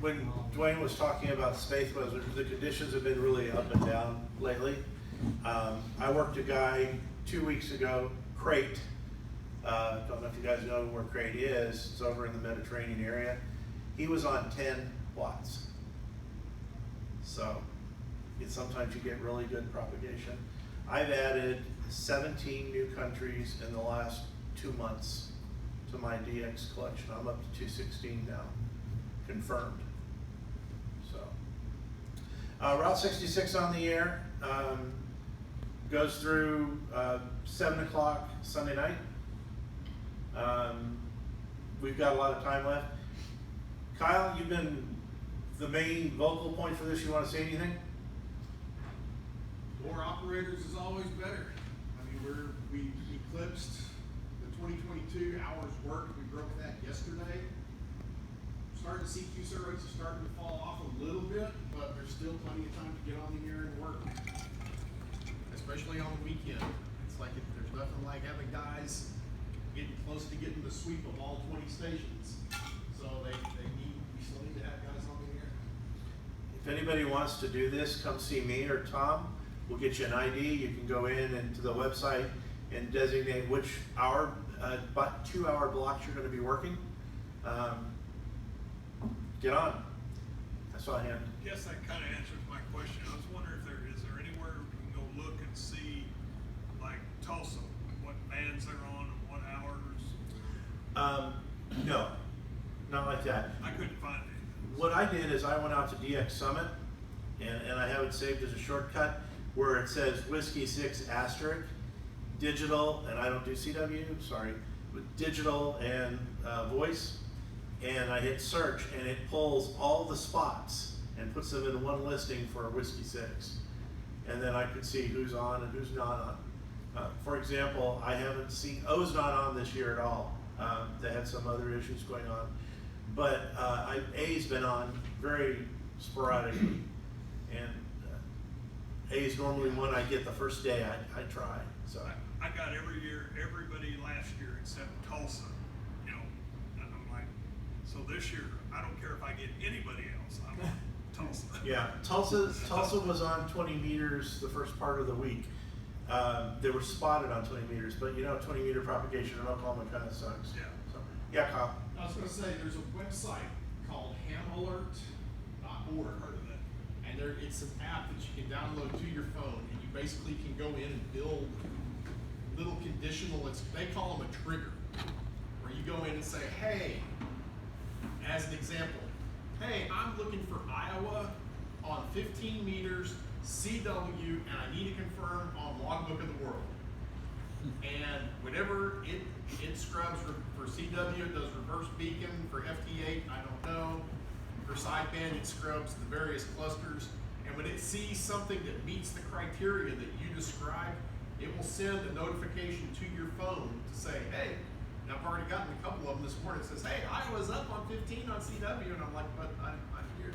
when Dwayne was talking about space weather, the conditions have been really up and down lately. I worked a guy 2 weeks ago, Crate. Don't know if you guys know where Crate is. It's over in the Mediterranean area. He was on 10 watts. So sometimes you get really good propagation. I've added 17 new countries in the last 2 months to my DX collection. I'm up to 216 now, confirmed. So, Route 66 on the air, goes through 7 o'clock Sunday night. We've got a lot of time left. Kyle, you've been the main vocal point for this. You want to say anything? More operators is always better. I mean, we eclipsed the 2022 hours worked. We broke that yesterday. Starting to see QSR rates are starting to fall off a little bit, but there's still plenty of time to get on the air and work, especially on the weekend. It's like there's nothing like having guys getting close to getting the sweep of all 20 stations. So we still need to have guys on the air. If anybody wants to do this, come see me or Tom. We'll get you an ID. You can go in and to the website and designate which hour, about 2 hour blocks you're going to be working. Get on. That's all I have. Yes, that kind of answers my question. I was wondering if is there anywhere we can go look and see, like Tulsa, what bands they're on and what hours? No, not like that. I couldn't find it. What I did is I went out to DX Summit, and I have it saved as a shortcut where it says Whiskey 6 asterisk, digital, and I don't do CW, sorry, but digital and voice, and I hit search, and it pulls all the spots and puts them in one listing for Whiskey 6. And then I could see who's on and who's not on. For example, I haven't seen, O's not on this year at all. They had some other issues going on. But A's been on very sporadically. And A's normally one I get the first day I try. So I got everybody last year except Tulsa, you know, and I'm like, so this year, I don't care if I get anybody else, I want Tulsa. Yeah, Tulsa was on 20 meters the first part of the week. They were spotted on 20 meters, but you know, 20 meter propagation in Oklahoma kind of sucks. Yeah. So, yeah, Kyle. I was going to say, there's a website called hamalert.org. Heard of that? And it's an app that you can download to your phone, and you basically can go in and build little conditional, they call them a trigger, where you go in and say, hey, as an example, hey, I'm looking for Iowa on 15 meters, CW, and I need to confirm on Logbook of the World. And whenever it scrubs for CW, it does reverse beacon. For FT8, I don't know. For sideband, it scrubs the various clusters. And when it sees something that meets the criteria that you described, it will send a notification to your phone to say, hey, and I've already gotten a couple of them this morning. It says, hey, Iowa's up on 15 on CW. And I'm like, but I'm here.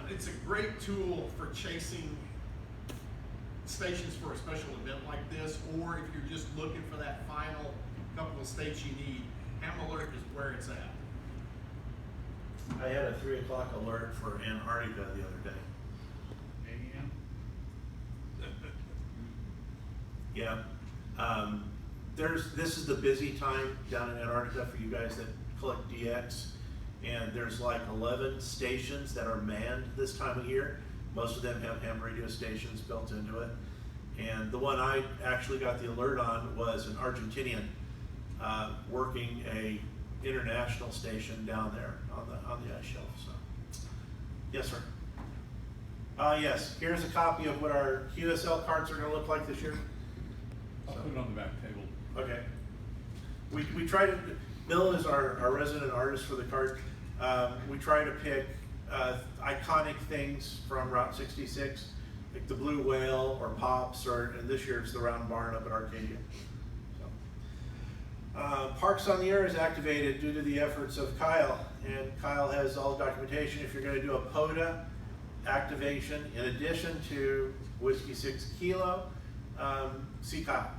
It's a great tool for chasing stations for a special event like this, or if you're just looking for that final couple of states you need, Hamalert is where it's at. I had a 3 o'clock alert for Antarctica the other day. AM? Yeah. This is the busy time down in Antarctica for you guys that collect DX, and there's like 11 stations that are manned this time of year. Most of them have ham radio stations built into it. And the one I actually got the alert on was an Argentinian working a international station down there on the ice shelf. So, yes, sir. Yes, here's a copy of what our QSL cards are going to look like this year. I'll put it on the back table. Okay. We try to, Bill is our resident artist for the card. We try to pick iconic things from Route 66, like the Blue Whale or Pops, and this year it's the Round Barn up at Arcadia. So, Parks on the Air is activated due to the efforts of Kyle, and Kyle has all the documentation. If you're going to do a POTA activation, in addition to Whiskey 6 Kilo, see Kyle.